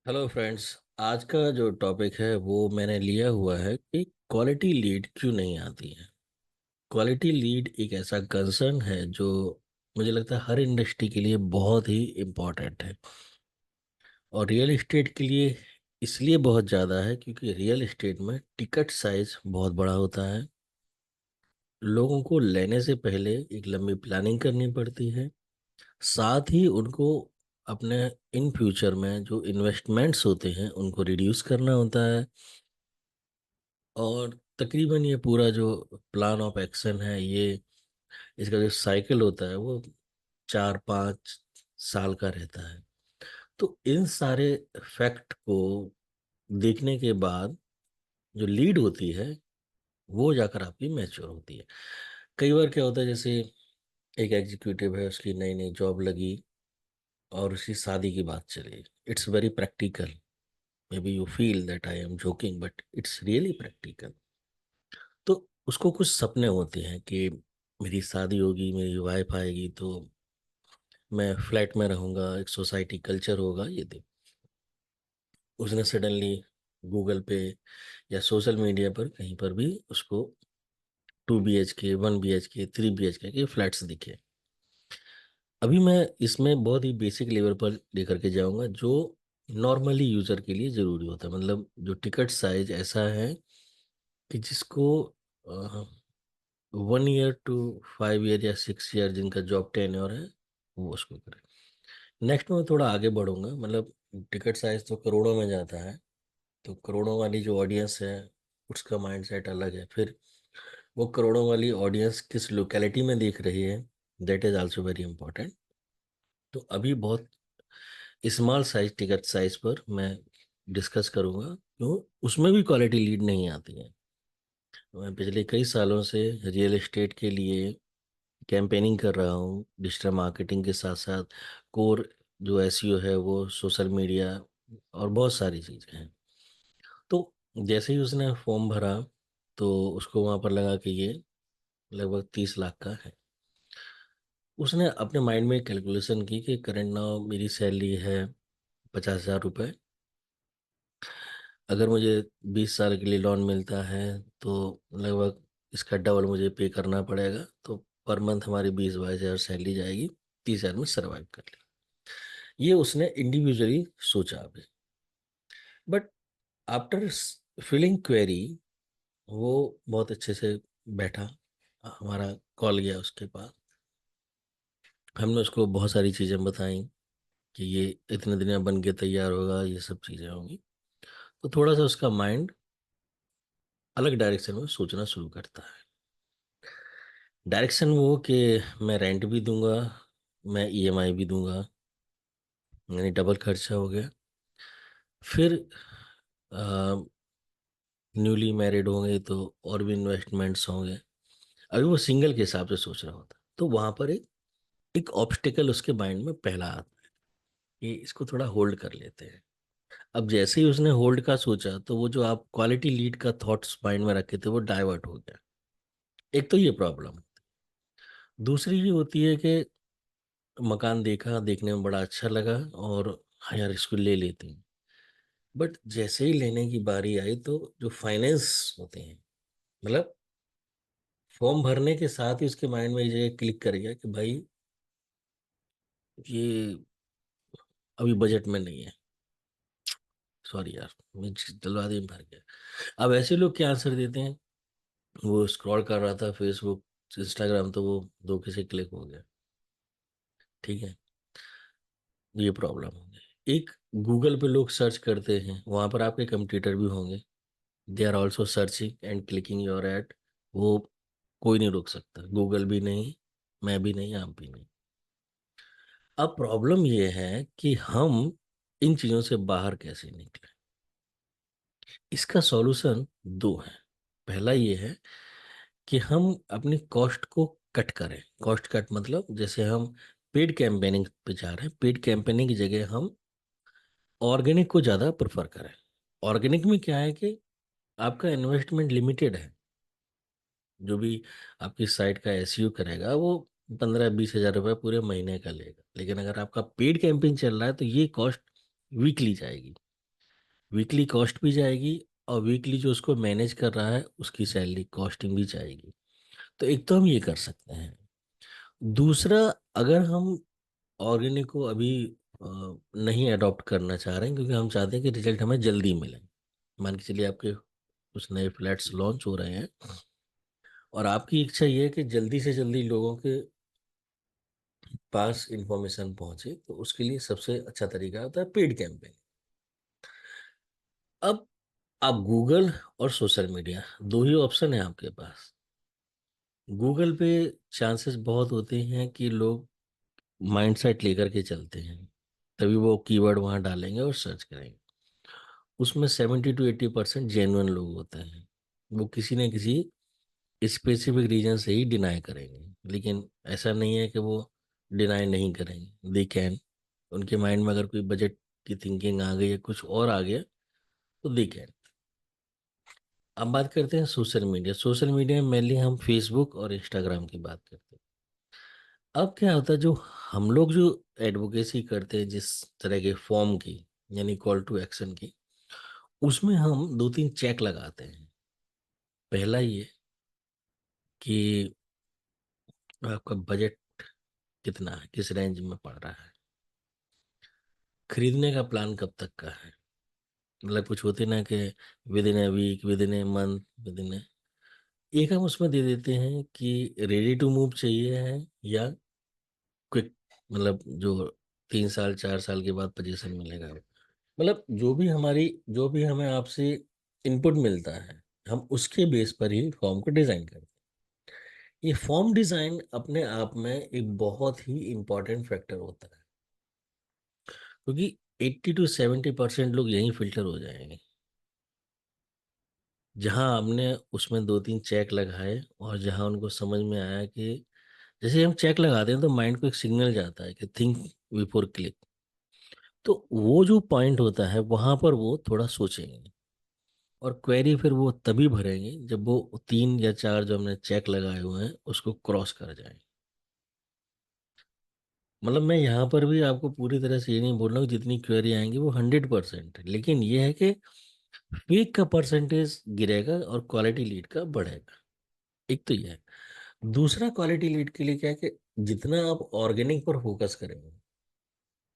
Hello friends. आज का जो टॉपिक है वो मैंने लिया हुआ है कि क्वालिटी लीड क्यों नहीं आती है। क्वालिटी लीड एक ऐसा कंसर्न है जो मुझे लगता है हर इंडस्ट्री के लिए बहुत ही इम्पोर्टेंट है, और रियल एस्टेट के लिए इसलिए बहुत ज़्यादा है क्योंकि रियल एस्टेट में टिकट साइज बहुत बड़ा होता है। लोगों को लेने से पहले एक लंबी प्लानिंग करनी पड़ती है, साथ ही उनको अपने इन फ्यूचर में जो इन्वेस्टमेंट्स होते हैं उनको रिड्यूस करना होता है। और तकरीबन ये पूरा जो प्लान ऑफ एक्शन है, ये इसका जो साइकिल होता है वो 4-5 साल का रहता है। तो इन सारे फैक्ट को देखने के बाद जो लीड होती है वो जाकर आपकी मैच्योर होती है। कई बार क्या होता है, जैसे एक एग्जीक्यूटिव है, उसकी नई नई जॉब लगी और उसकी शादी की बात चली। It's very practical. May be you feel that I am joking but it's really practical. तो उसको कुछ सपने होते हैं कि मेरी शादी होगी, मेरी वाइफ आएगी, तो मैं फ्लैट में रहूंगा, एक सोसाइटी कल्चर होगा, ये देख। उसने सडनली गूगल पे या सोशल मीडिया पर कहीं पर भी उसको 2 BHK, 1 BHK, 3 BHK के फ्लैट्स दिखे। अभी मैं इसमें बहुत ही बेसिक लेवल पर लेकर के जाऊंगा जो नॉर्मली यूजर के लिए जरूरी होता है। मतलब जो टिकट साइज ऐसा है कि जिसको 1 ईयर टू 5 ईयर या 6 ईयर जिनका जॉब टेन्योर है वो उसको करें। नेक्स्ट में थोड़ा आगे बढ़ूंगा। मतलब टिकट साइज तो करोड़ों में जाता है, तो करोड़ों वाली जो ऑडियंस है उसका माइंडसेट अलग है। फिर वो करोड़ों वाली ऑडियंस किस लोकेलिटी में देख रही है, that is also very important. तो अभी बहुत स्मॉल साइज टिकट साइज पर मैं डिस्कस करूंगा क्यों उसमें भी क्वालिटी लीड नहीं आती है। मैं पिछले कई सालों से रियल एस्टेट के लिए कैंपेनिंग कर रहा हूँ, डिजिटल मार्केटिंग के साथ साथ कोर जो एसईओ है वो सोशल मीडिया और बहुत सारी चीज़ें हैं। तो जैसे ही उसने फॉर्म भरा तो उसको वहाँ पर लगा कि ये लगभग 30 लाख का है। उसने अपने माइंड में कैलकुलेशन की कि करंट नाउ मेरी सैलरी है 50,000 रुपये। अगर मुझे 20 साल के लिए लोन मिलता है तो लगभग इसका डबल मुझे पे करना पड़ेगा, तो पर मंथ हमारी 20-22 हज़ार सैलरी जाएगी, 30 हज़ार में सर्वाइव कर ले। ये उसने इंडिविजुअली सोचा अभी। बट आफ्टर फिलिंग क्वेरी वो बहुत अच्छे से बैठा, हमारा कॉल गया उसके पास। हमने उसको बहुत सारी चीज़ें बताई कि ये इतने दिन में बन के तैयार होगा, ये सब चीज़ें होंगी। तो थोड़ा सा उसका माइंड अलग डायरेक्शन में सोचना शुरू करता है। डायरेक्शन वो कि मैं रेंट भी दूंगा, मैं ईएमआई भी दूंगा, यानी डबल खर्चा हो गया। फिर न्यूली मैरिड होंगे तो और भी इन्वेस्टमेंट्स होंगे। अभी वो सिंगल के हिसाब से सोच रहा होता, तो वहां पर एक ऑब्स्टिकल उसके माइंड में पहला आता है कि इसको थोड़ा होल्ड कर लेते हैं। अब जैसे ही उसने होल्ड का सोचा तो वो जो आप क्वालिटी लीड का थॉट्स माइंड में रखे थे वो डाइवर्ट हो गया। एक तो ये प्रॉब्लम। दूसरी ये होती है कि मकान देखा, देखने में बड़ा अच्छा लगा और हाँ यार इसको ले लेते हैं। बट जैसे ही लेने की बारी आई तो जो फाइनेंस होते हैं, मतलब फॉर्म भरने के साथ ही उसके माइंड में ये क्लिक कर गया कि भाई ये अभी बजट में नहीं है। सॉरी यार, मैं जल्दबाजी में भर गया। अब ऐसे लोग क्या आंसर देते हैं, वो स्क्रॉल कर रहा था फेसबुक इंस्टाग्राम तो वो धोखे से क्लिक हो गया। ठीक है, ये प्रॉब्लम हो गई। एक गूगल पे लोग सर्च करते हैं, वहां पर आपके कंप्यूटर भी होंगे, they are also searching and clicking your ad. वो कोई नहीं रोक सकता, गूगल भी नहीं, मैं भी नहीं, आप भी नहीं। अब प्रॉब्लम ये है कि हम इन चीज़ों से बाहर कैसे निकलें। इसका सॉल्यूशन दो है। पहला ये है कि हम अपनी कॉस्ट को कट करें। कॉस्ट कट मतलब जैसे हम पेड कैंपेनिंग पे जा रहे हैं, पेड कैंपेनिंग की जगह हम ऑर्गेनिक को ज़्यादा प्रेफर करें। ऑर्गेनिक में क्या है कि आपका इन्वेस्टमेंट लिमिटेड है। जो भी आपकी साइट का एसईओ करेगा वो 15-20 हज़ार रुपये पूरे महीने का लेगा। लेकिन अगर आपका पेड कैंपेन चल रहा है तो ये कॉस्ट वीकली जाएगी। वीकली कॉस्ट भी जाएगी, और वीकली जो उसको मैनेज कर रहा है उसकी सैलरी कॉस्टिंग भी जाएगी। तो एक तो हम ये कर सकते हैं। दूसरा, अगर हम ऑर्गेनिक को अभी अ, नहीं अडॉप्ट करना चाह रहे हैं, क्योंकि हम चाहते हैं कि रिजल्ट हमें जल्दी मिले। मान के चलिए आपके कुछ नए फ्लैट्स लॉन्च हो रहे हैं, और आपकी इच्छा ये है कि जल्दी से जल्दी लोगों के पास इंफॉर्मेशन पहुंचे, तो उसके लिए सबसे अच्छा तरीका होता है पेड कैंपेन। अब आप गूगल और सोशल मीडिया, दो ही ऑप्शन है आपके पास। गूगल पे चांसेस बहुत होते हैं कि लोग माइंडसेट लेकर के चलते हैं, तभी वो कीवर्ड वहां डालेंगे और सर्च करेंगे। उसमें 70 to 80% जेन्युइन लोग होते हैं। वो किसी न किसी स्पेसिफिक रीजन से ही डिनाई करेंगे, लेकिन ऐसा नहीं है कि वो डिनाई नहीं करेंगे, दे कैन। उनके माइंड में अगर कोई बजट की थिंकिंग आ गई है, कुछ और आ गया, तो दे कैन। अब बात करते हैं सोशल मीडिया। सोशल मीडिया में मेनली हम फेसबुक और इंस्टाग्राम की बात करते हैं। अब क्या होता है, जो हम लोग जो एडवोकेसी करते हैं जिस तरह के फॉर्म की, यानी कॉल टू एक्शन की, उसमें हम दो तीन चेक लगाते हैं। पहला ये कि आपका बजट कितना है, किस रेंज में पड़ रहा है, खरीदने का प्लान कब तक का है। मतलब कुछ होते ना कि within a week, within a month, within a, एक हम उसमें दे देते हैं कि रेडी टू मूव चाहिए है या क्विक, मतलब जो 3 साल 4 साल के बाद पोजीशन मिलेगा। मतलब जो भी हमें आपसे इनपुट मिलता है, हम उसके बेस पर ही फॉर्म को डिजाइन करते हैं। ये फॉर्म डिजाइन अपने आप में एक बहुत ही इंपॉर्टेंट फैक्टर होता है, क्योंकि 80 to 70% लोग यहीं फिल्टर हो जाएंगे, जहां हमने उसमें दो तीन चेक लगाए, और जहां उनको समझ में आया कि जैसे हम चेक लगाते हैं तो माइंड को एक सिग्नल जाता है कि थिंक बिफोर क्लिक। तो वो जो पॉइंट होता है वहां पर वो थोड़ा सोचेंगे, और क्वेरी फिर वो तभी भरेंगे जब वो 3 या 4 जो हमने चेक लगाए हुए हैं उसको क्रॉस कर जाए। मतलब मैं यहाँ पर भी आपको पूरी तरह से ये नहीं बोल रहा हूँ जितनी क्वेरी आएंगी वो 100% है, लेकिन ये है कि फेक का परसेंटेज गिरेगा और क्वालिटी लीड का बढ़ेगा। एक तो ये है। दूसरा, क्वालिटी लीड के लिए क्या है कि जितना आप ऑर्गेनिक पर फोकस करेंगे,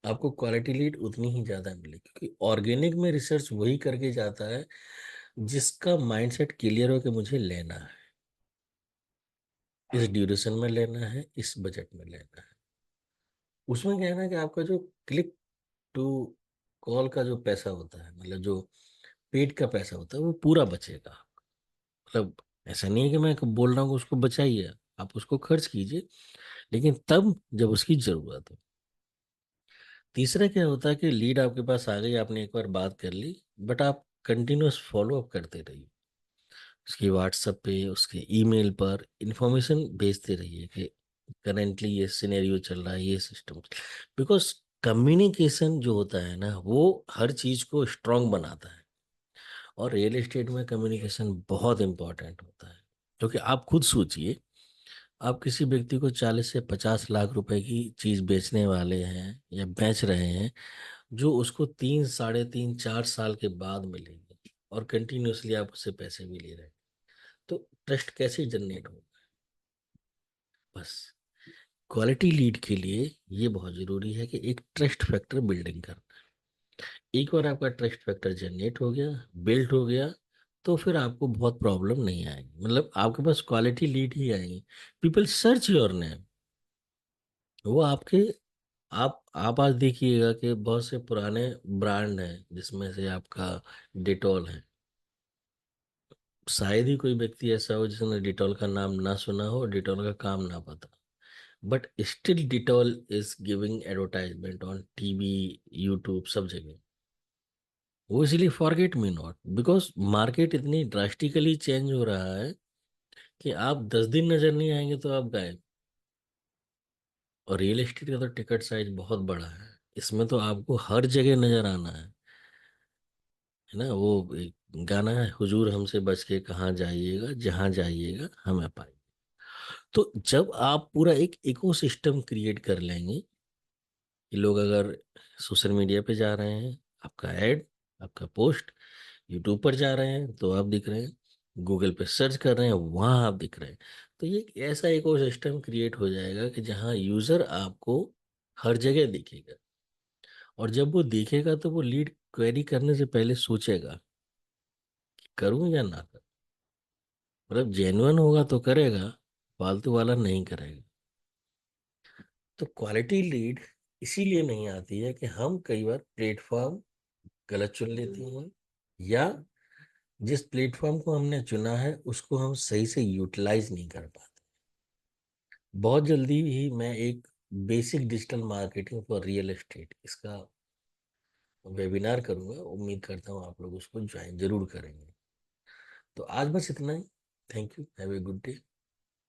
आपको क्वालिटी लीड उतनी ही ज्यादा मिलेगी, क्योंकि ऑर्गेनिक में रिसर्च वही करके जाता है जिसका माइंडसेट क्लियर हो कि मुझे लेना है, इस ड्यूरेशन में लेना है, इस बजट में लेना है। उसमें क्या है ना कि आपका जो क्लिक टू कॉल का जो पैसा होता है, मतलब जो पेड का पैसा होता है, वो पूरा बचेगा। मतलब ऐसा नहीं है कि मैं बोल रहा हूँ कि उसको बचाइए, आप उसको खर्च कीजिए, लेकिन तब जब उसकी जरूरत हो। तीसरा क्या होता है कि लीड आपके पास आ गई, आपने एक बार बात कर ली, बट आप कंटिन्यूअस फॉलो अप करते रहिए, उसकी व्हाट्सएप पे, उसके ईमेल पर इंफॉर्मेशन भेजते रहिए कि करेंटली ये सिनेरियो चल रहा है, ये सिस्टम। बिकॉज कम्युनिकेशन जो होता है ना, वो हर चीज को स्ट्रांग बनाता है, और रियल एस्टेट में कम्युनिकेशन बहुत इंपॉर्टेंट होता है। क्योंकि आप खुद सोचिए, आप किसी व्यक्ति को 40 से 50 लाख रुपए की चीज बेचने वाले हैं या बेच रहे हैं, जो उसको 3, 3.5, 4 साल के बाद मिलेंगे, और कंटिन्यूअसली आप उससे पैसे भी ले रहे हैं, तो ट्रस्ट कैसे जनरेट होगा। बस क्वालिटी लीड के लिए ये बहुत जरूरी है कि एक ट्रस्ट फैक्टर बिल्डिंग करना। एक बार आपका ट्रस्ट फैक्टर जनरेट हो गया, बिल्ड हो गया, तो फिर आपको बहुत प्रॉब्लम नहीं आएगी। मतलब आपके पास क्वालिटी लीड ही आएंगी। People search your name. वो आपके, आप आज देखिएगा कि बहुत से पुराने ब्रांड हैं जिसमें से आपका डिटॉल है। शायद ही कोई व्यक्ति ऐसा हो जिसने डिटॉल का नाम ना सुना हो, डिटॉल का काम ना पता, but still Dettol is giving advertisement on TV, YouTube, सब जगह। वो इसीलिए forget me not, because market इतनी ड्रास्टिकली चेंज हो रहा है कि आप 10 दिन नजर नहीं आएंगे तो आप गायब। और रियल एस्टेट का तो टिकट साइज बहुत बड़ा है, इसमें तो आपको हर जगह नजर आना है ना। वो एक गाना है, हुजूर हमसे बच के कहाँ जाइएगा, जहाँ जाइएगा हमें पाइए। तो जब आप पूरा एक इकोसिस्टम क्रिएट कर लेंगे, कि लोग अगर सोशल मीडिया पे जा रहे हैं, आपका ऐड, आपका पोस्ट यूट्यूब पर जा रहे हैं तो आप दिख रहे हैं, गूगल पे सर्च कर रहे हैं वहां आप दिख रहे हैं। तो ये एक ऐसा इकोसिस्टम क्रिएट हो जाएगा कि जहां यूजर आपको हर जगह दिखेगा। और जब वो देखेगा तो वो लीड क्वेरी करने से पहले सोचेगा कि करूं या ना करूं। मतलब जेन्युइन होगा तो करेगा, फालतू वाला नहीं करेगा। तो क्वालिटी लीड इसीलिए नहीं आती है कि हम कई बार प्लेटफॉर्म गलत चुन लेते हैं, या जिस प्लेटफॉर्म को हमने चुना है उसको हम सही से यूटिलाइज नहीं कर पाते। बहुत जल्दी ही मैं एक basic digital marketing for real estate इसका वेबिनार करूंगा, उम्मीद करता हूँ आप लोग उसको ज्वाइन जरूर करेंगे। तो आज बस इतना ही। Thank you, have a good day.